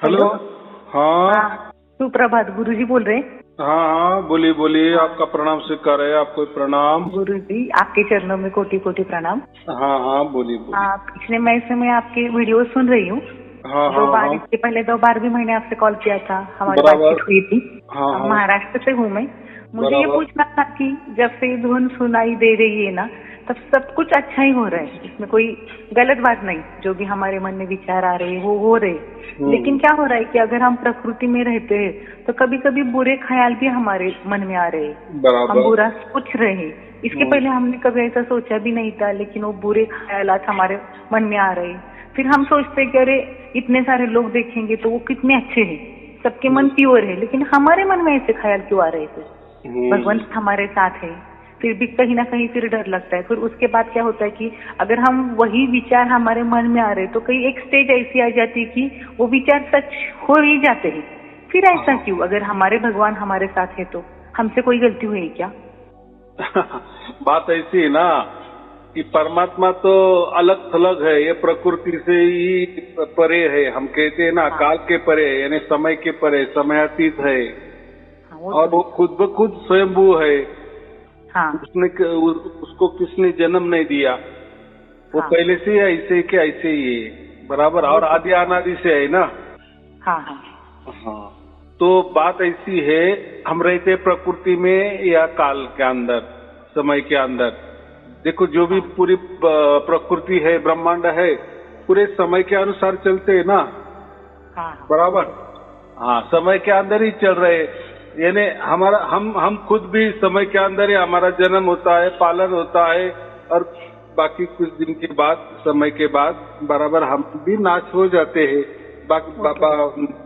Hello. Hello. हाँ हाँ, सुप्रभात। गुरुजी बोल रहे हैं? हाँ हाँ, बोलिए बोलिए, आपका प्रणाम स्वीकार है, आपको प्रणाम। गुरुजी, आपके चरणों में कोटि कोटि प्रणाम। हाँ हाँ, बोलिए बोलिए। हाँ, पिछले महीने से मैं आपके वीडियो सुन रही हूँ। हाँ हाँ हाँ, इसके पहले 2 बार भी मैंने आपसे कॉल किया था, हमारी बराबर। बातचीत हुई थी। हाँ हाँ, महाराष्ट्र से हूँ मैं। मुझे ये बराबर। पूछना था कि जब से ये धुन सुनाई दे रही है ना, तब सब कुछ अच्छा ही हो रहा है, इसमें कोई गलत बात नहीं। जो भी हमारे मन में विचार आ रहे हैं वो हो रहे हैं। लेकिन क्या हो रहा है कि अगर हम प्रकृति में रहते हैं तो कभी कभी बुरे ख्याल भी हमारे मन में आ रहे हैं, हम बराबर। बुरा सोच रहे हैं। इसके पहले हमने कभी ऐसा सोचा भी नहीं था, लेकिन वो बुरे ख्यालात हमारे मन में आ रहे हैं। फिर हम सोचते हैं कि अरे इतने सारे लोग देखेंगे तो वो कितने अच्छे हैं, सबके मन प्योर है, लेकिन हमारे मन में ऐसे ख्याल क्यों आ रहे थे? भगवान हमारे साथ है, फिर भी कहीं ना कहीं फिर डर लगता है। फिर उसके बाद क्या होता है कि अगर हम वही विचार हमारे मन में आ रहे तो कहीं एक स्टेज ऐसी आ जाती है कि वो विचार सच हो ही जाते हैं। फिर ऐसा क्यों? अगर हमारे भगवान हमारे साथ है तो हमसे कोई गलती हुई क्या? बात ऐसी है ना कि परमात्मा तो अलग थलग है, ये प्रकृति से ही परे है। हम कहते हैं ना, काल के परे, यानी समय के परे, समयातीत है। और वो खुद ब खुद स्वयंभू है। उसको किसने जन्म नहीं दिया, वो पहले से ही ऐसे के ऐसे ही है, बराबर। और आदि अनादि से है ना। हाँ, तो बात ऐसी है, हम रहते प्रकृति में या काल के अंदर, समय के अंदर। देखो, जो भी पूरी प्रकृति है, ब्रह्मांड है, पूरे समय के अनुसार चलते हैं ना, बराबर। हाँ, समय के अंदर ही चल रहे, यानी हमारा हम खुद भी समय के अंदर ही हमारा जन्म होता है, पालन होता है, और बाकी कुछ दिन के बाद, समय के बाद बराबर हम भी नाश हो जाते हैं।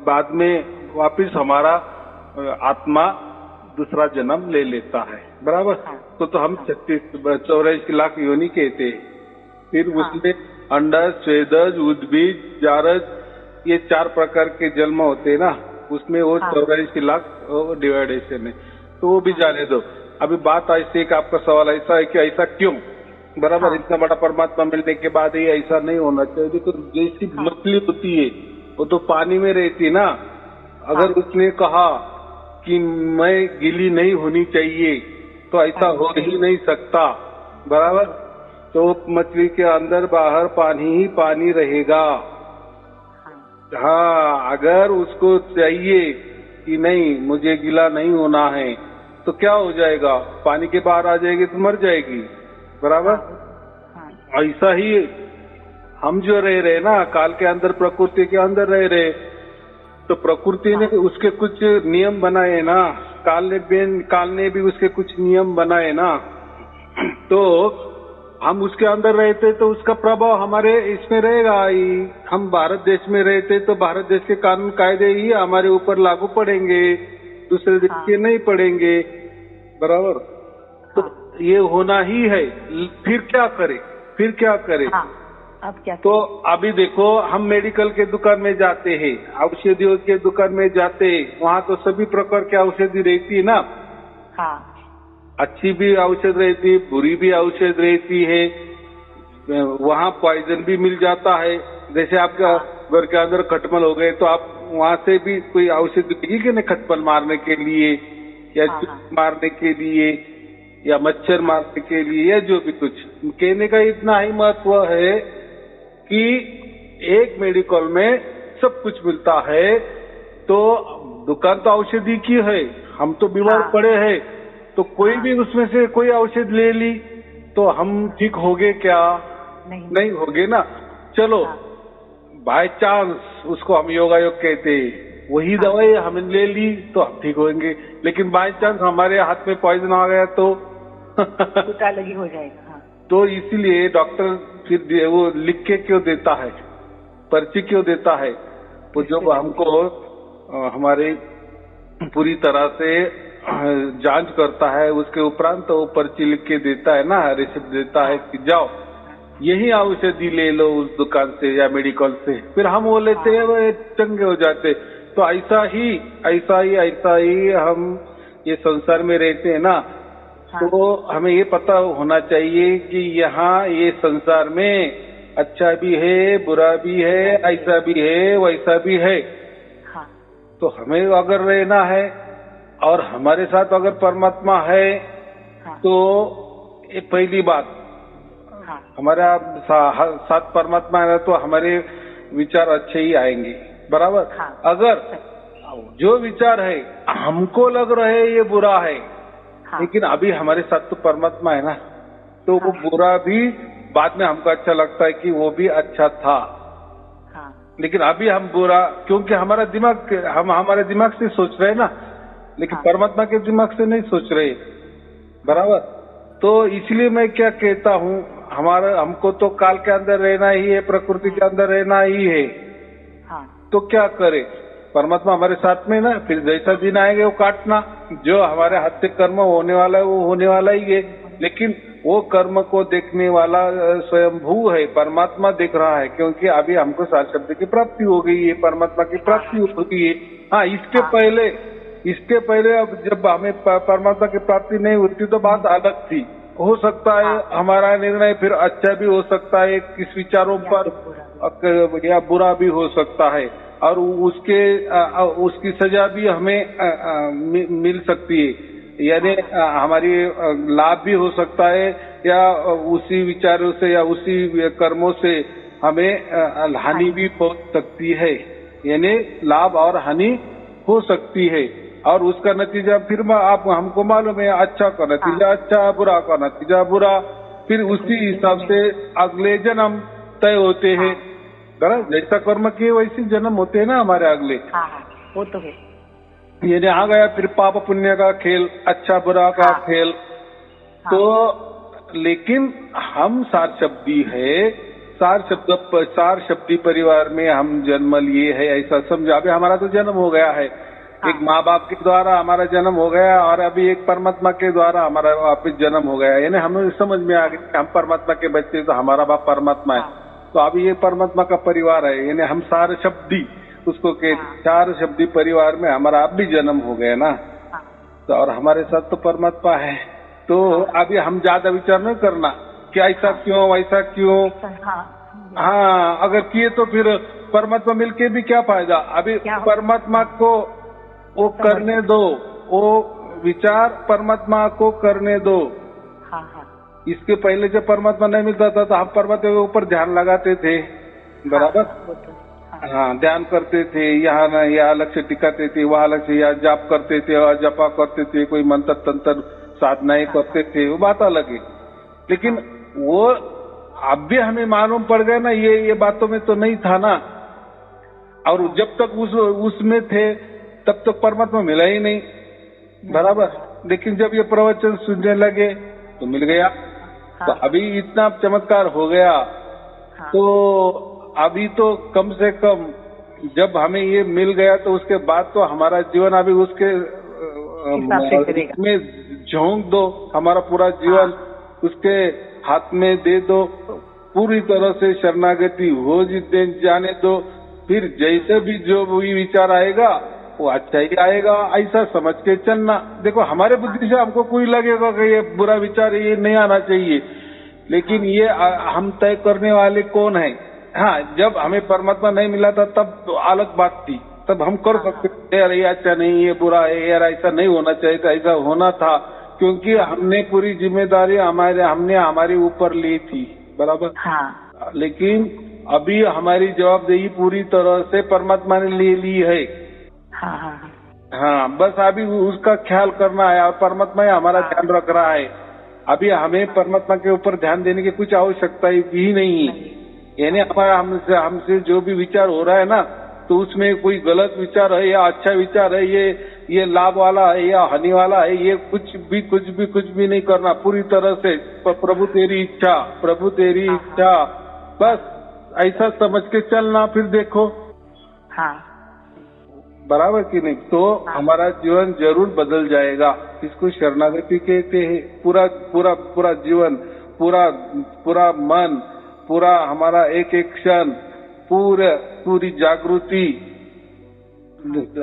बाद में वापिस हमारा आत्मा दूसरा जन्म ले लेता है, बराबर। तो हम 84 लाख योनि कहते हैं। फिर उसमें अंडज, स्वेदज, उद्भिज, जारज, ये 4 प्रकार के जन्म होते हैं ना, उसमें वो 84 लाख डिवाइडेशन है। तो वो भी जाने दो। अभी बात ऐसी है कि आपका सवाल ऐसा है कि ऐसा क्यों, बराबर। इतना बड़ा परमात्मा मिलने के बाद ही ऐसा नहीं होना चाहिए। देखो, जैसी मछली होती है वो तो पानी में रहती है ना। अगर उसने कहा कि मैं गीली नहीं होनी चाहिए तो ऐसा हो ही नहीं सकता, बराबर। तो मछली के अंदर बाहर पानी ही पानी रहेगा। हाँ, अगर उसको चाहिए कि नहीं मुझे गीला नहीं होना है तो क्या हो जाएगा, पानी के बाहर आ जाएगी तो मर जाएगी, बराबर। ऐसा ही हम जो रह रहे ना, काल के अंदर, प्रकृति के अंदर रह रहे, तो प्रकृति ने उसके कुछ नियम बनाए ना, काल ने भी उसके कुछ नियम बनाए ना। तो हम उसके अंदर रहते तो उसका प्रभाव हमारे इसमें रहेगा ही। हम भारत देश में रहते तो भारत देश के कानून कायदे ही हमारे ऊपर लागू पड़ेंगे, दूसरे देश के नहीं पड़ेंगे, बराबर। तो ये होना ही है। फिर क्या करे? अब क्या? तो अभी देखो, हम मेडिकल के दुकान में जाते हैं, औषधियों के दुकान में जाते हैं, वहाँ तो सभी प्रकार की औषधि रहती है ना। अच्छी भी औषध रहती है, बुरी भी औषध रहती है। वहाँ पॉइजन भी मिल जाता है। जैसे आपका घर के अंदर खटमल हो गए तो आप वहाँ से भी कोई औषधि मिलेगी कि नहीं, खटमल मारने के लिए या चूहे मारने के लिए या मच्छर मारने के लिए या जो भी कुछ। कहने का इतना ही महत्व है कि एक मेडिकल में सब कुछ मिलता है। तो दुकान तो औषधि की है, हम तो बीमार पड़े हैं, तो कोई भी उसमें से कोई औषध ले ली तो हम ठीक हो गए क्या? नहीं हो गए ना। चलो, बाय चांस उसको हम योगा योग कहते हैं, वही दवाई हमने ले ली तो हम ठीक होंगे। लेकिन बाय चांस हमारे हाथ में पॉइजन आ गया तो कुछ अलग ही हो जाएगा। तो इसीलिए डॉक्टर फिर वो लिख के क्यों देता है, पर्ची क्यों देता है? वो जो हमको हमारे पूरी तरह से जांच करता है, उसके उपरांत तो वो पर्ची लिख के देता है ना, रिसिप्ट देता है कि जाओ यही औषधि ले लो उस दुकान से या मेडिकल से। फिर हम वो लेते हैं, वो चंगे हो जाते। तो ऐसा ही हम ये संसार में रहते हैं ना। तो हमें ये पता होना चाहिए कि यहाँ ये संसार में अच्छा भी है, बुरा भी है, ऐसा भी है, वैसा भी है। तो हमें अगर रहना है और हमारे साथ अगर परमात्मा है, तो ये पहली बात, हमारे साथ परमात्मा है तो हमारे विचार अच्छे ही आएंगे, बराबर। अगर जो विचार है हमको लग रहे ये बुरा है, लेकिन अभी हमारे साथ तो परमात्मा है ना, तो वो बुरा भी बाद में हमको अच्छा लगता है कि वो भी अच्छा था। लेकिन अभी हम बुरा, क्योंकि हमारा दिमाग, हम हमारे दिमाग से सोच रहे हैं ना, लेकिन परमात्मा के दिमाग से नहीं सोच रहे, बराबर। तो इसलिए मैं क्या कहता हूँ, हमको तो काल के अंदर रहना ही है, प्रकृति के अंदर रहना ही है। तो क्या करे, परमात्मा हमारे साथ में ना, फिर जैसा दिन आएंगे वो काटना, जो हमारे हाथ से कर्म होने वाला है वो होने वाला ही है। लेकिन वो कर्म को देखने वाला स्वयंभू है, परमात्मा देख रहा है, क्योंकि अभी हमको सार शब्द की प्राप्ति हो गई है, परमात्मा की प्राप्ति हो गई है। हाँ, इसके पहले अब जब हमें परमात्मा की प्राप्ति नहीं होती तो बात अलग थी। हो सकता है हमारा निर्णय फिर अच्छा भी हो सकता है, किस विचारों पर, या बुरा भी हो सकता है, और उसकी सजा भी हमें मिल सकती है, यानी हमारी लाभ भी हो सकता है, या उसी विचारों से या उसी कर्मों से हमें हानि भी पहुंच सकती है, यानी लाभ और हानि हो सकती है। और उसका नतीजा फिर आप हमको मालूम है, अच्छा का नतीजा अच्छा, बुरा का नतीजा बुरा, फिर उसी हिसाब से अगले जन्म तय होते हैं, बराबर। जैसा कर्म किए वैसे जन्म होते हैं ना हमारे अगले। वो तो है। ये आ गया फिर पाप पुण्य का खेल, अच्छा बुरा का खेल। तो लेकिन हम सार शब्दी है, सार शब्दी परिवार में हम जन्म लिए है, ऐसा समझा। अभी हमारा तो जन्म हो गया है, एक माँ बाप के द्वारा हमारा जन्म हो गया, और अभी एक परमात्मा के द्वारा हमारा वापिस जन्म हो गया, यानी हमें समझ में आ गया हम परमात्मा के बच्चे, तो हमारा बाप परमात्मा है। तो अभी ये परमात्मा का परिवार है, यानी हम सार शब्दी उसको के चार शब्दी परिवार में हमारा अब भी जन्म हो गया ना। तो और हमारे साथ तो परमात्मा है, तो अभी हम ज्यादा विचार नहीं करना कि ऐसा क्यों वैसा क्यों। हाँ, अगर किए तो फिर परमात्मा मिलके भी क्या फायदा। अभी परमात्मा को वो करने दो, वो विचार परमात्मा को करने दो। इसके पहले जब परमात्मा नहीं मिलता था तो हम परमात्मा के ऊपर ध्यान लगाते थे, बराबर। हाँ, ध्यान करते थे, यहाँ लक्ष्य टिकाते थे, वहाँ लक्ष्य, या जाप करते थे, जपा करते थे, कोई मंत्र तंत्र साधनाएं करते थे, वो बात अलग है। लेकिन वो अब भी हमें मालूम पड़ गया ना, ये बातों में तो नहीं था ना। और जब तक उसमें थे तब तक परमात्मा मिला ही नहीं, बराबर। लेकिन जब ये प्रवचन सुनने लगे तो मिल गया। तो अभी इतना चमत्कार हो गया, तो अभी तो कम से कम जब हमें ये मिल गया तो उसके बाद तो हमारा जीवन अभी उसके में झोंक दो, हमारा पूरा जीवन उसके हाथ में दे दो, पूरी तरह से शरणागति हो जाने दो। फिर जैसे भी जो भी विचार आएगा वो अच्छा ही आएगा, ऐसा समझ के चलना। देखो, हमारे बुद्धि से हमको कोई लगेगा कि ये बुरा विचार, ये नहीं आना चाहिए, लेकिन ये हम तय करने वाले कौन है। हाँ, जब हमें परमात्मा नहीं मिला था तब तो अलग बात थी, तब हम कर सकते थे, यार ये अच्छा नहीं, ये बुरा है, यार ऐसा नहीं होना चाहिए था, ऐसा होना था, क्योंकि हमने पूरी जिम्मेदारी हमने हमारे ऊपर ली थी, बराबर। लेकिन अभी हमारी जवाबदेही पूरी तरह से परमात्मा ने ले ली है। हाँ, बस अभी उसका ख्याल करना है, और परमात्मा हमारा ध्यान रख रहा है। अभी हमें परमात्मा के ऊपर ध्यान देने की कुछ आवश्यकता ही नहीं है। यानी हमारा हमसे जो भी विचार हो रहा है ना, तो उसमें कोई गलत विचार है या अच्छा विचार है, ये लाभ वाला है या हानि वाला है, ये कुछ भी नहीं करना। पूरी तरह से प्रभु तेरी इच्छा, प्रभु तेरी इच्छा, बस ऐसा समझ के चलना। फिर देखो, बराबर कि नहीं, तो हमारा जीवन जरूर बदल जाएगा। इसको शरणागति कहते हैं। पूरा जीवन, पूरा मन, पूरा हमारा एक एक क्षण, पूरी जागृति।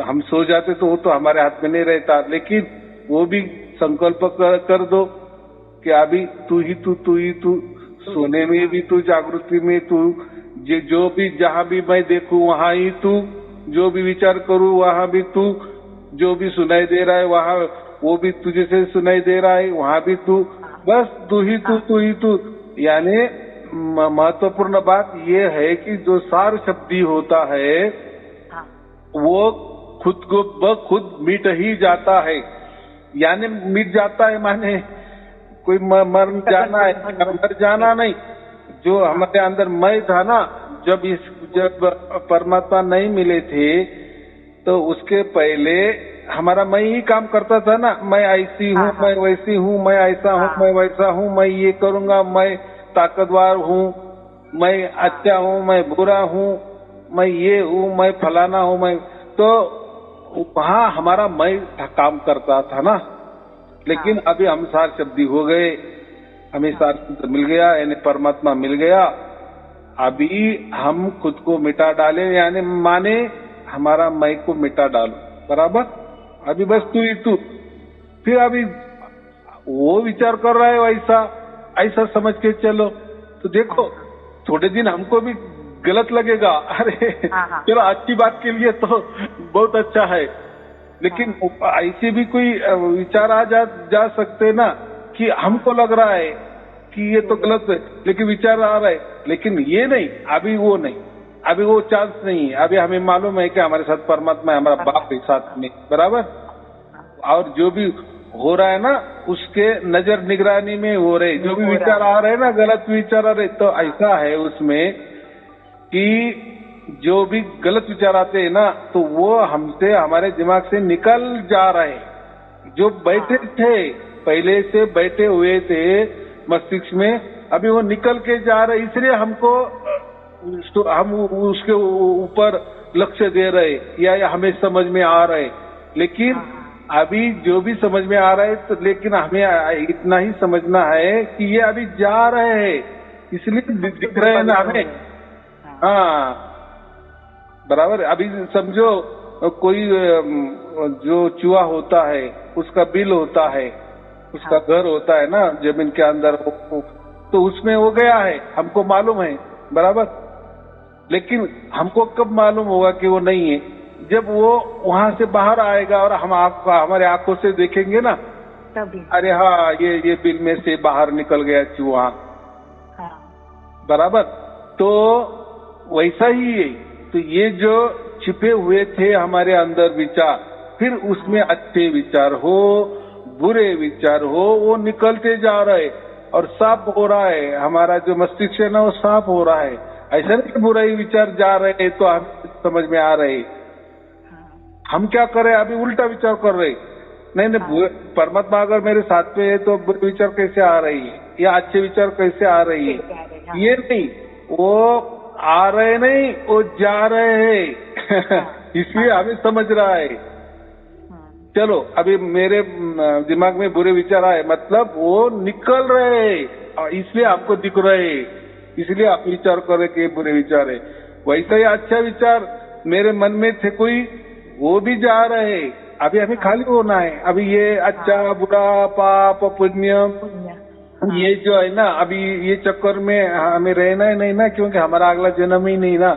हम सो जाते तो वो तो हमारे हाथ में नहीं रहता, लेकिन वो भी संकल्प कर दो कि अभी तू ही तू, सोने में भी तू, जागृति में तू, जो भी जहाँ भी मैं देखूं वहाँ ही तू, जो भी विचार करूं वहां भी तू, जो भी सुनाई दे रहा है वहां वो भी तुझे से सुनाई दे रहा है, वहां भी तू, बस तू ही तू। यानी महत्वपूर्ण बात ये है कि जो सार शब्दी होता है वो खुद को खुद मिट ही जाता है। यानी मिट जाता है माने कोई मर जाना है, मर जाना नहीं। जो हमारे अंदर मैं था ना, जब परमात्मा नहीं मिले थे तो उसके पहले हमारा मैं ही काम करता था ना। मैं ऐसी हूँ, मैं वैसी हूँ, मैं ऐसा हूँ, मैं वैसा हूँ, मैं ये करूँगा, मैं ताकतवर हूँ, मैं अच्छा हूँ, मैं बुरा हूँ, मैं ये हूँ, मैं फलाना हूँ, मैं तो वहाँ हमारा मैं काम करता था ना। लेकिन अभी हम सार शब्दी हो गए, हमें सार शब्द मिल गया, यानी परमात्मा मिल गया। अभी हम खुद को मिटा डाले, यानी माने हमारा मैं को मिटा डालो, बराबर। अभी बस तू ही तू। फिर अभी वो विचार कर रहा है वैसा, ऐसा समझ के चलो। तो देखो थोड़े दिन हमको भी गलत लगेगा, अरे चलो अच्छी बात के लिए तो बहुत अच्छा है, लेकिन ऐसे भी कोई विचार आ जा सकते ना कि हमको लग रहा है कि ये तो गलत है, लेकिन विचार आ रहा है, लेकिन ये नहीं, अभी वो नहीं, अभी वो चांस नहीं है। अभी हमें मालूम है कि हमारे साथ परमात्मा है, हमारा बाप है साथ में, बराबर। और जो भी हो रहा है ना उसके नजर निगरानी में हो रहे, जो भी विचार आ रहे हैं ना, गलत विचार आ रहे, तो ऐसा है उसमें कि जो भी गलत विचार आते हैं ना तो वो हमसे, हमारे दिमाग से निकल जा रहे हैं। जो बैठे थे, पहले से बैठे हुए थे मस्तिष्क में, अभी वो निकल के जा रहे, इसलिए हमको हम उसके ऊपर लक्ष्य दे रहे या हमें समझ में आ रहे। लेकिन अभी जो भी समझ में आ रहा है तो, लेकिन हमें इतना ही समझना है कि ये अभी जा रहे हैं, इसलिए दिख रहे हैं ना हमें। हाँ बराबर। अभी समझो कोई जो चूहा होता है उसका बिल होता है, उसका घर होता है ना जमीन के अंदर, तो उसमें वो गया है, हमको मालूम है, बराबर। लेकिन हमको कब मालूम होगा कि वो नहीं है? जब वो वहां से बाहर आएगा और हम हमारे आंखों से देखेंगे ना, तभी अरे हाँ ये बिल में से बाहर निकल गया चूहा, बराबर। तो वैसा ही है। तो ये जो छिपे हुए थे हमारे अंदर विचार, फिर उसमें अच्छे विचार हो, बुरे विचार हो, वो निकलते जा रहे और साफ हो रहा है। हमारा जो मस्तिष्क है ना वो साफ हो रहा है। ऐसा नहीं कि बुराई विचार जा रहे तो हम समझ में आ रहे, हम क्या कर रहे, अभी उल्टा विचार कर रहे। नहीं, परमात्मा अगर मेरे साथ में है तो बुरे विचार कैसे आ रही है या अच्छे विचार कैसे आ रही है? ये नहीं, वो आ रहे नहीं, वो जा रहे हैं इसलिए हमें समझ रहा है। चलो अभी मेरे दिमाग में बुरे विचार आए, मतलब वो निकल रहे हैं, इसलिए आपको दिख रहे हैं, इसलिए आप विचार कर रहे कि बुरे विचार है। वैसा ही अच्छा विचार मेरे मन में थे कोई, वो भी जा रहे। अभी हमें खाली होना है। अभी ये अच्छा बुरा पाप पुण्य ये जो है ना, अभी ये चक्कर में हमें रहना ही नहीं ना, क्योंकि हमारा अगला जन्म ही नहीं ना।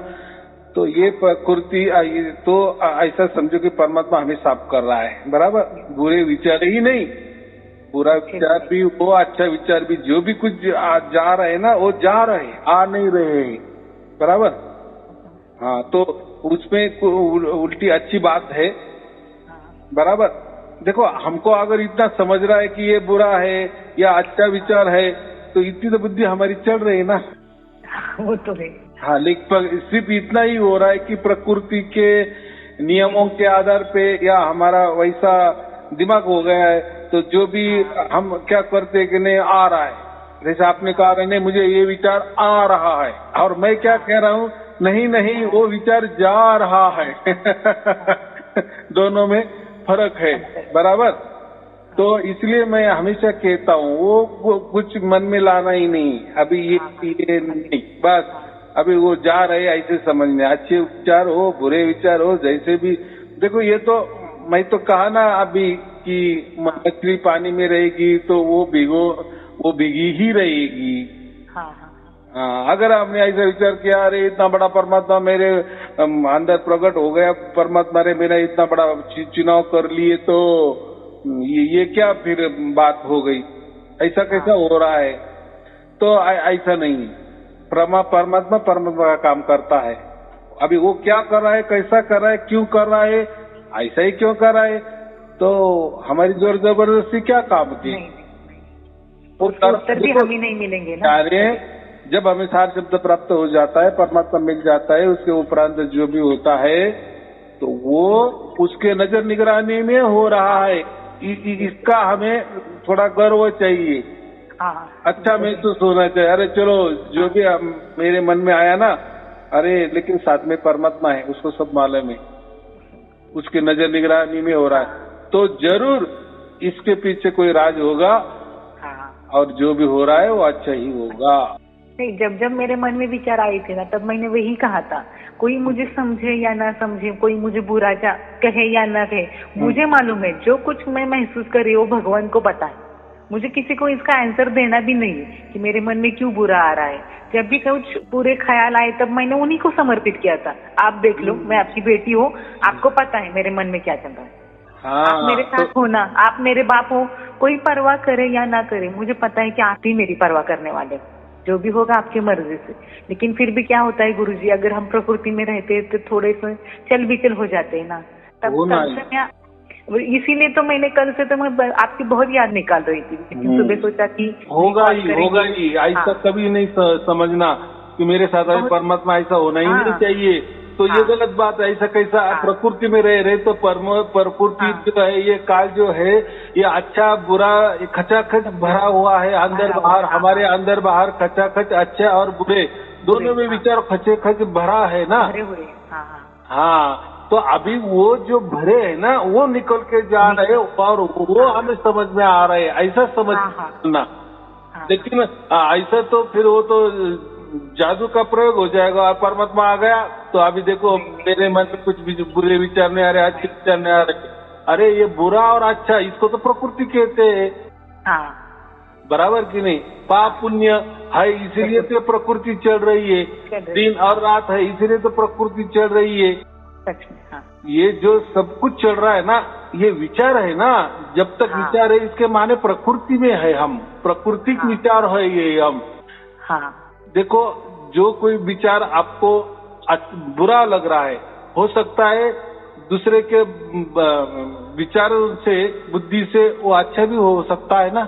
तो ये प्रकृति तो ऐसा समझो कि परमात्मा हमें साफ कर रहा है, बराबर। बुरे विचार ही नहीं, बुरा विचार भी हो, अच्छा विचार भी, जो भी कुछ जा रहे हैं ना वो जा रहे, आ नहीं रहे, बराबर। हाँ, तो उसमें उल्टी अच्छी बात है, बराबर। देखो हमको अगर इतना समझ रहा है कि ये बुरा है या अच्छा विचार है, तो इतनी तो बुद्धि हमारी चल रही है ना। वो तो है। हाँ, लेकिन सिर्फ इतना ही हो रहा है कि प्रकृति के नियमों के आधार पे या हमारा वैसा दिमाग हो गया है, तो जो भी हम क्या करते कि नहीं आ रहा है, जैसे आपने कहा नहीं मुझे ये विचार आ रहा है, और मैं क्या कह रहा हूँ, नहीं वो विचार जा रहा है दोनों में फर्क है, बराबर। तो इसलिए मैं हमेशा कहता हूँ वो कुछ मन में लाना ही नहीं, अभी ये नहीं, बस अभी वो जा रहे ऐसे समझने, अच्छे विचार हो बुरे विचार हो जैसे भी। देखो ये तो मैं तो कहा ना अभी कि मछली पानी में रहेगी तो वो भीगी ही रहेगी। अगर हमने ऐसा विचार किया, अरे इतना बड़ा परमात्मा मेरे अंदर प्रकट हो गया, परमात्मा ने मेरा इतना बड़ा चुनाव कर लिए, तो ये क्या फिर बात हो गई, ऐसा कैसा हो रहा है? तो ऐसा नहीं, परमात्मा का काम करता है। अभी वो क्या कर रहा है, कैसा कर रहा है, क्यों कर रहा है, ऐसा ही क्यों कर रहा है, तो हमारी जोर जबरदस्ती क्या काम की? उत्तर भी हमें नहीं मिलेंगे ना। अरे जब हमें सार शब्द प्राप्त हो जाता है, परमात्मा मिल जाता है, उसके उपरांत जो भी होता है तो वो उसके नजर निगरानी में हो रहा है। इसका हमें थोड़ा गर्व चाहिए, अच्छा महसूस होना चाहिए। अरे चलो जो भी मेरे मन में आया ना, अरे लेकिन साथ में परमात्मा है, उसको सब मालूम है, उसके नजर निगरानी में हो रहा है, तो जरूर इसके पीछे कोई राज होगा और जो भी हो रहा है वो अच्छा ही होगा। नहीं, जब मेरे मन में विचार आए थे ना, तब मैंने वही कहा था, कोई मुझे समझे या ना समझे, कोई मुझे बुरा कहे या ना कहे, मुझे मालूम है जो कुछ मैं महसूस कर रही हूँ वो भगवान को पता है। मुझे किसी को इसका आंसर देना भी नहीं है कि मेरे मन में क्यों बुरा आ रहा है। जब भी कुछ बुरे ख्याल आए तब मैंने उन्हीं को समर्पित किया था। आप देख लो, मैं आपकी बेटी हूँ, आपको पता है मेरे मन में क्या चल रहा है। आप मेरे साथ हो ना, आप मेरे बाप हो, कोई परवाह करे या ना करे, मुझे पता है कि आप ही मेरी परवाह करने वाले, जो भी होगा आपकी मर्जी से। लेकिन फिर भी क्या होता है गुरुजी, अगर हम प्रकृति में रहते हैं तो थोड़े से चल बिचल हो जाते हैं ना, तब से मैं, इसीलिए तो मैंने कल से तो मैं आपकी बहुत याद निकाल रही थी, लेकिन सुबह सोचा कि होगा ही ऐसा कभी नहीं समझना कि मेरे साथ परमात्मा ऐसा होना ही नहीं चाहिए, तो ये गलत बात है। ऐसा कैसा प्रकृति में रह रहे तो प्रकृति जो है, ये काल जो है, ये अच्छा बुरा खचाखच भरा हुआ है, अंदर बाहर, हमारे अंदर बाहर खचाखच, अच्छे और बुरे दोनों में विचार खचाखच भरा है ना। हाँ, तो अभी वो जो भरे है ना, वो निकल के जा रहे और वो हमें समझ में आ रहे हैं, ऐसा समझना। लेकिन ऐसा तो फिर वो तो जादू का प्रयोग हो जाएगा और परमात्मा आ गया तो अभी देखो मेरे मन में कुछ भी बुरे विचार नहीं आ रहे, अच्छे विचार नहीं आ रहे, अरे ये बुरा और अच्छा इसको तो प्रकृति कहते हैं, बराबर कि नहीं? पाप पुण्य है इसीलिए तो प्रकृति चल रही है, दिन और रात है इसीलिए तो प्रकृति चल रही है। ये जो सब कुछ चल रहा है ना, ये विचार है ना, जब तक विचार है इसके माने प्रकृति में है, हम प्राकृतिक विचार है ये हम। देखो जो कोई विचार आपको बुरा लग रहा है, हो सकता है दूसरे के विचारों से, बुद्धि से वो अच्छा भी हो सकता है ना,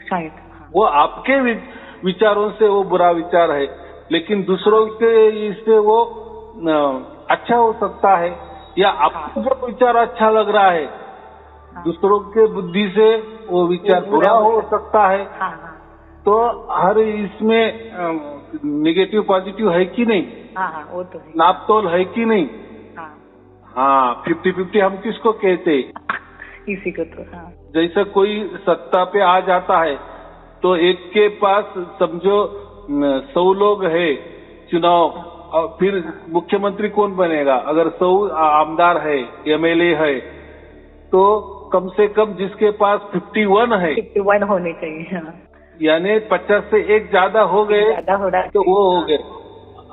शायद वो आपके विचारों से वो बुरा विचार है, लेकिन दूसरों के इससे वो अच्छा हो सकता है, या आपको जो विचार अच्छा लग रहा है दूसरों के बुद्धि से वो विचार बुरा हो सकता है। तो हर इसमें नेगेटिव पॉजिटिव है कि नहीं? वो तो है। नापतोल है कि नहीं? 50-50 हम किसको कहते? इसी को तो। जैसा कोई सत्ता पे आ जाता है तो एक के पास समझो 100 लोग है चुनाव, और फिर मुख्यमंत्री कौन बनेगा? अगर 100 आमदार है, MLA है, तो कम से कम जिसके पास 51 है, 51 होने चाहिए, यानी 50 से 1 ज्यादा हो गए तो वो हो गए,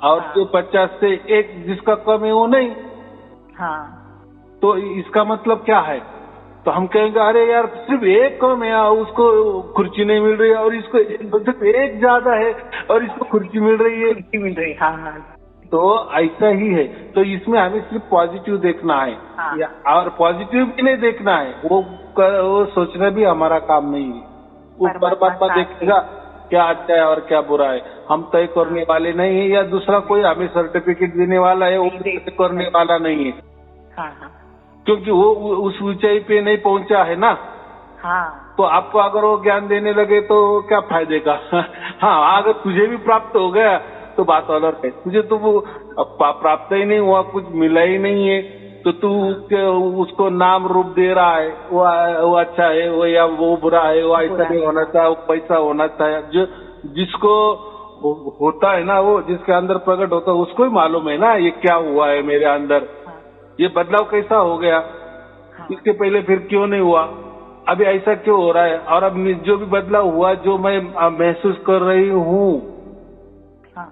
और जो 50 से 1 जिसका कम है वो नहीं। तो इसका मतलब क्या है? तो हम कहेंगे अरे यार सिर्फ 1 कम है, उसको कुर्सी नहीं मिल रही है, और इसको सिर्फ 1 ज्यादा है और इसको कुर्सी मिल रही है। तो ऐसा ही है। तो इसमें हमें सिर्फ पॉजिटिव देखना है, और पॉजिटिव भी नहीं देखना है, वो सोचना भी हमारा काम नहीं है। वो परमात्मा देखेगा क्या अच्छा है और क्या बुरा है, हम तय करने वाले नहीं है, या दूसरा कोई हमें सर्टिफिकेट देने वाला है वो तय करने वाला नहीं है, क्योंकि वो उस ऊंचाई पे नहीं पहुंचा है ना। तो आपको अगर वो ज्ञान देने लगे तो क्या फायदे का? अगर तुझे भी प्राप्त हो गया तो बात अलग है, तुझे तो वो प्राप्त ही नहीं हुआ, कुछ मिला ही नहीं है, तो तू उसको नाम रूप दे रहा है, वो अच्छा है वो या वो बुरा है, वो ऐसा नहीं होना चाहिए, वो पैसा होना चाहिए। जो जिसको होता है ना, वो जिसके अंदर प्रकट होता है उसको ही मालूम है ना ये क्या हुआ है मेरे अंदर, ये बदलाव कैसा हो गया, इसके पहले फिर क्यों नहीं हुआ, अभी ऐसा क्यों हो रहा है, और अब जो भी बदलाव हुआ, जो मैं महसूस कर रही हूँ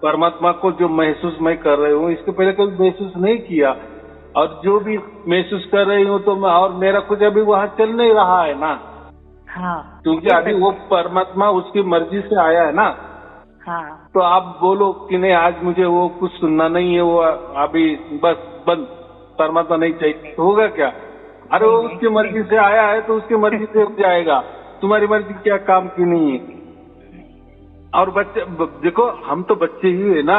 परमात्मा को जो महसूस मैं कर रही हूँ, इसके पहले कभी महसूस नहीं किया, और जो भी महसूस कर रही हूँ तो मैं, और मेरा कुछ अभी वहाँ चल नहीं रहा है ना। हाँ, क्योंकि अभी वो परमात्मा उसकी मर्जी से आया है ना। हाँ, तो आप बोलो कि नहीं आज मुझे वो कुछ सुनना नहीं है, वो अभी बस बंद, परमात्मा नहीं चाहिए, तो होगा क्या? अरे वो उसकी मर्जी से आया है तो उसकी मर्जी से हो जाएगा, तुम्हारी मर्जी क्या काम की नहीं है। और बच्चे देखो, हम तो बच्चे ही है ना।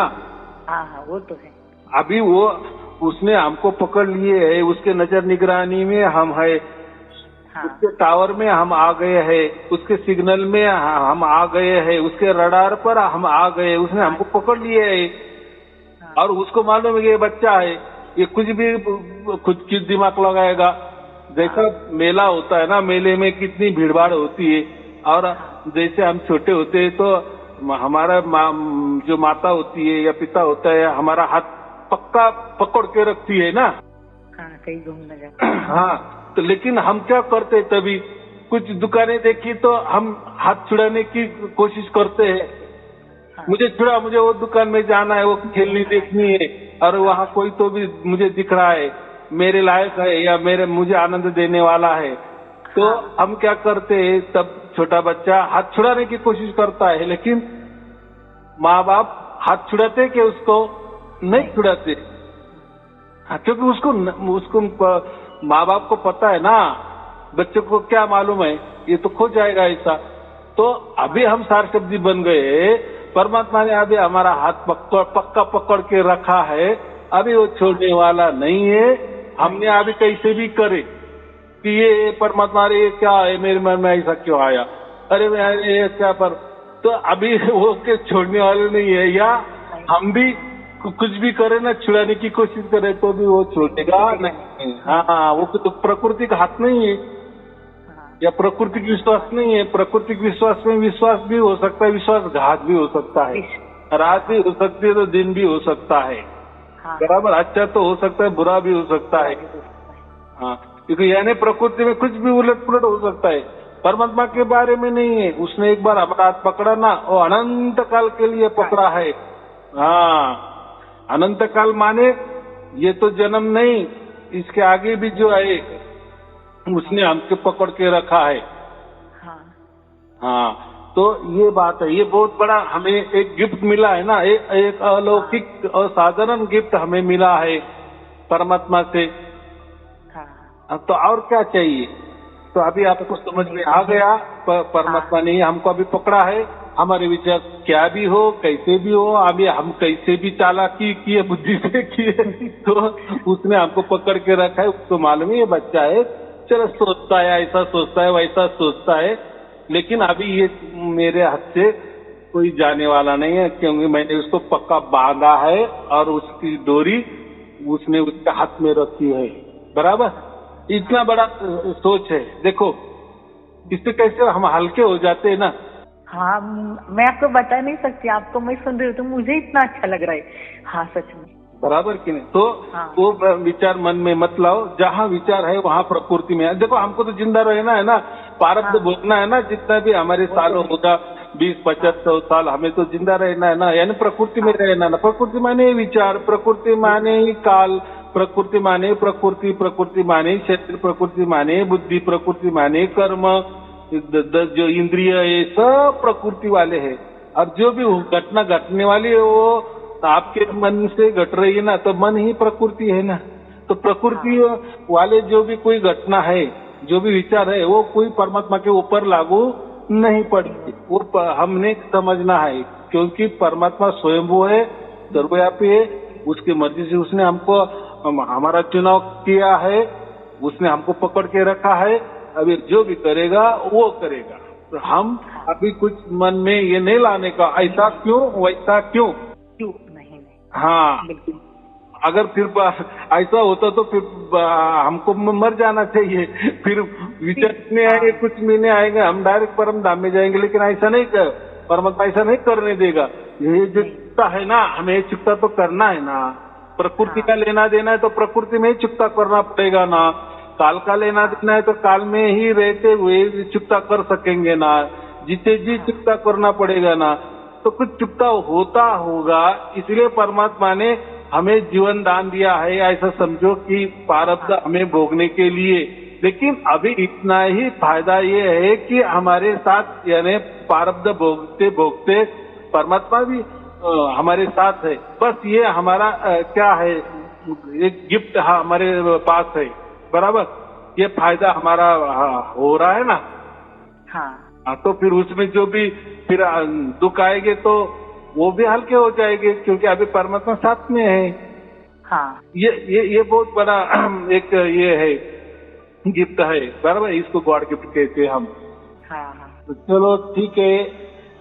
हाँ, वो तो है। अभी वो उसने हमको पकड़ लिए है, उसके नजर निगरानी में हम है। हाँ। उसके टावर में हम आ गए हैं, उसके सिग्नल में हम आ गए हैं, उसके रडार पर हम आ गए, उसने हमको पकड़ लिए है। हाँ। और उसको मालूम है कि ये बच्चा है, ये कुछ भी खुद की दिमाग लगाएगा। जैसा मेला होता है ना, मेले में कितनी भीड़भाड़ होती है, और जैसे हम छोटे होते हैं तो हमारा जो माता होती है या पिता होता है, हमारा हाथ पक्का पकड़ के रखती है ना। हाँ, कहीं घूमने जाते। हाँ, तो लेकिन हम क्या करते, तभी कुछ दुकानें देखी तो हम हाथ छुड़ाने की कोशिश करते हैं। हाँ। मुझे छुड़ा, मुझे वो दुकान में जाना है, वो खेलनी देखनी है, और वहाँ कोई तो भी मुझे दिख रहा है, मेरे लायक है या मुझे आनंद देने वाला है, तो हम क्या करते हैं, तब छोटा बच्चा हाथ छुड़ाने की कोशिश करता है, लेकिन माँ बाप हाथ छुड़ाते कि उसको नहीं छुड़ाते। क्योंकि उसको माँ बाप को पता है ना, बच्चे को क्या मालूम है, ये तो खो जाएगा ऐसा। तो अभी हम सार सब्जी बन गए, परमात्मा ने अभी हमारा हाथ पक्का पकड़ के रखा है, अभी वो छोड़ने वाला नहीं है। हमने अभी कैसे भी करे कि ये परमात्मा, ये क्या है मेरे मन में, ऐसा क्यों आया, अरे मैं ये क्या, पर तो अभी वो के छोड़ने वाले नहीं है। या हम भी कुछ भी करें ना, छुड़ाने की कोशिश करें तो भी वो छोड़ेगा नहीं। हाँ, वो तो प्रकृति का हाथ नहीं है, या प्राकृतिक विश्वास नहीं है। प्राकृतिक विश्वास में विश्वास भी हो सकता है, विश्वासघात भी हो सकता है, रात भी हो सकती है तो दिन भी हो सकता है। बराबर, अच्छा तो हो सकता है, बुरा भी हो सकता है। हाँ, क्योंकि यानी प्रकृति में कुछ भी उलट पुलट हो सकता है, परमात्मा के बारे में नहीं है। उसने एक बार हमारा हाथ पकड़ा ना, वो अनंत काल के लिए पकड़ा है। हाँ, अनंत काल माने ये तो जन्म नहीं, इसके आगे भी जो है उसने हमको पकड़ के रखा है। हाँ, तो ये बात है, ये बहुत बड़ा हमें एक गिफ्ट मिला है ना, एक अलौकिक और साधारण गिफ्ट हमें मिला है परमात्मा से। अब तो और क्या चाहिए? तो अभी आपको समझ में आ गया, परमात्मा ने हमको अभी पकड़ा है। हमारे विचार क्या भी हो, कैसे भी हो, अभी हम कैसे भी चालाकी किए, बुद्धि से किए, तो उसने हमको पकड़ के रखा है। उसको मालूम है ये बच्चा है, चलो सोचता है, ऐसा सोचता है, वैसा सोचता है, लेकिन अभी ये मेरे हाथ से कोई जाने वाला नहीं है, क्योंकि मैंने उसको पक्का बांधा है और उसकी डोरी उसने उसके हाथ में रखी है। बराबर, इतना बड़ा सोच है। देखो इससे कैसे हम हल्के हो जाते हैं ना। हाँ, मैं आपको बता नहीं सकती, आपको मैं सुन रही हूँ तो मुझे इतना अच्छा लग रहा है। हाँ, सच में। बराबर कि नहीं? तो वो विचार मन में मत लाओ, जहाँ विचार है वहाँ प्रकृति में है। देखो हमको तो जिंदा रहना है ना, प्रारब्ध भोगना है ना, जितना भी हमारे साल होगा 20-25 साल, हमें तो जिंदा रहना है ना, यानी प्रकृति में रहना ना। प्रकृति माने विचार, प्रकृति माने काल, प्रकृति माने प्रकृति, प्रकृति माने क्षेत्र, प्रकृति माने बुद्धि, प्रकृति माने कर्म, जो इंद्रिय है सब प्रकृति वाले हैं। और जो भी घटना घटने वाली है वो आपके मन से घट रही है ना, तो मन ही प्रकृति है ना। तो प्रकृति वाले जो भी कोई घटना है, जो भी विचार है, वो कोई परमात्मा के ऊपर लागू नहीं पड़ती। वो हमने समझना है, क्योंकि परमात्मा स्वयंभू है, सर्वव्यापी है, उसकी मर्जी से उसने हमको हमारा चुनाव किया है, उसने हमको पकड़ के रखा है। अभी जो भी करेगा वो करेगा। तो हम अभी कुछ मन में ये नहीं लाने का, ऐसा क्यों, वैसा क्यों नहीं। हाँ, अगर फिर ऐसा होता तो फिर हमको मर जाना चाहिए। फिर विचार में आएंगे, कुछ महीने आएंगे, हम डायरेक्ट परम धाम में जाएंगे। लेकिन ऐसा नहीं कर, परमात्मा ऐसा नहीं करने देगा। ये जो चुकता है ना, हमें चुकता तो करना है ना। प्रकृति का लेना देना है तो प्रकृति में ही चुकता करना पड़ेगा ना। काल का लेना देना है तो काल में ही रहते हुए चुकता कर सकेंगे ना। जीते जी चुकता करना पड़ेगा ना। तो कुछ चुकता होता होगा, इसलिए परमात्मा ने हमें जीवन दान दिया है, ऐसा समझो कि प्रारब्ध हमें भोगने के लिए। लेकिन अभी इतना ही फायदा ये है कि हमारे साथ यानी प्रारब्ध भोगते भोगते परमात्मा भी हमारे साथ है। बस ये हमारा क्या है, एक गिफ्ट हमारे पास है, बराबर। ये फायदा हमारा हो रहा है ना। हाँ, तो फिर उसमें जो भी फिर दुख आएंगे तो वो भी हल्के हो जाएंगे, क्योंकि अभी परमात्मा साथ में है। हाँ, ये बहुत बड़ा एक ये है गिफ्ट है, बराबर। इसको गॉड गिफ्ट कहते हैं हम। हाँ, तो चलो ठीक है,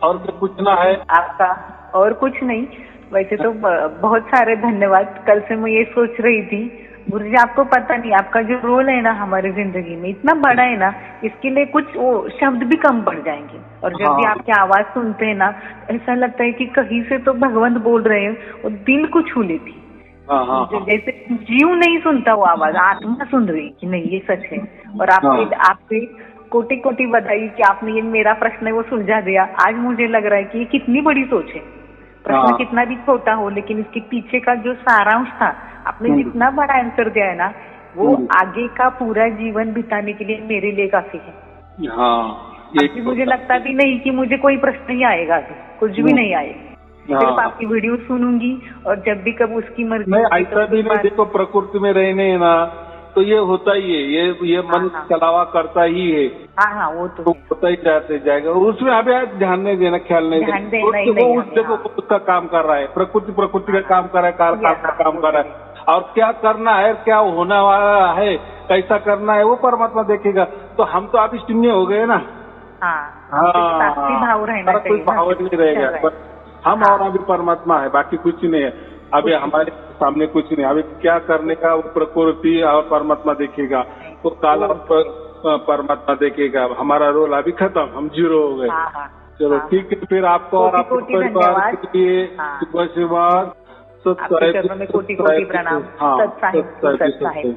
और कुछ पूछना है आपका? और कुछ नहीं, वैसे तो बहुत सारे धन्यवाद। कल से मैं ये सोच रही थी, गुरुजी आपको पता नहीं, आपका जो रोल है ना हमारी जिंदगी में इतना बड़ा है ना, इसके लिए कुछ वो शब्द भी कम पड़ जाएंगे। और जब भी आपकी आवाज सुनते हैं ना, ऐसा लगता है कि कहीं से तो भगवंत बोल रहे हैं, और दिल को छू लेती। जैसे जीव नहीं सुनता वो आवाज, आत्मा सुन रही कि नहीं ये सच है। और आपके कोटि कोटि बधाई कि आपने ये मेरा प्रश्न है वो सुलझा दिया। आज मुझे लग रहा है कि ये कितनी बड़ी सोच है। प्रश्न कितना भी छोटा हो, लेकिन इसके पीछे का जो सारांश था, आपने जितना बड़ा आंसर दिया है ना, वो आगे का पूरा जीवन बिताने के लिए मेरे लिए काफी है। अभी मुझे लगता भी नहीं कि मुझे कोई प्रश्न ही आएगा, कुछ भी नहीं आएगा। सिर्फ आपकी वीडियो सुनूंगी, और जब भी कब उसकी मर्जी। नहीं, ऐसा भी नहीं। देखो, प्रकृति में रहने ना तो ये होता ही है, ये मन चलावा करता ही है। हाँ, वो तो होता ही जाएगा। उसमें अभी ध्यान नहीं देना, ख्याल नहीं देना। वो उस जगह उसका काम कर रहा है, प्रकृति का काम कर रहा है, काल का काम कर रहा है। और क्या करना है, क्या होने वाला है, कैसा करना है, वो परमात्मा देखेगा। तो हम तो अभी शून्य हो गए ना। कोई भाव नहीं रहेगा। हम और अभी परमात्मा है, बाकी कुछ नहीं है। अभी हमारे सामने कुछ नहीं। अभी क्या करने का वो प्रकृति और परमात्मा देखेगा, तो काल और परमात्मा देखेगा। हमारा रोल अभी खत्म, हम जीरो हो गए। चलो ठीक है, फिर आपको और आपके परिवार के लिए सुबह शिवाद, कोटि कोटि प्रणाम। सत साहिब।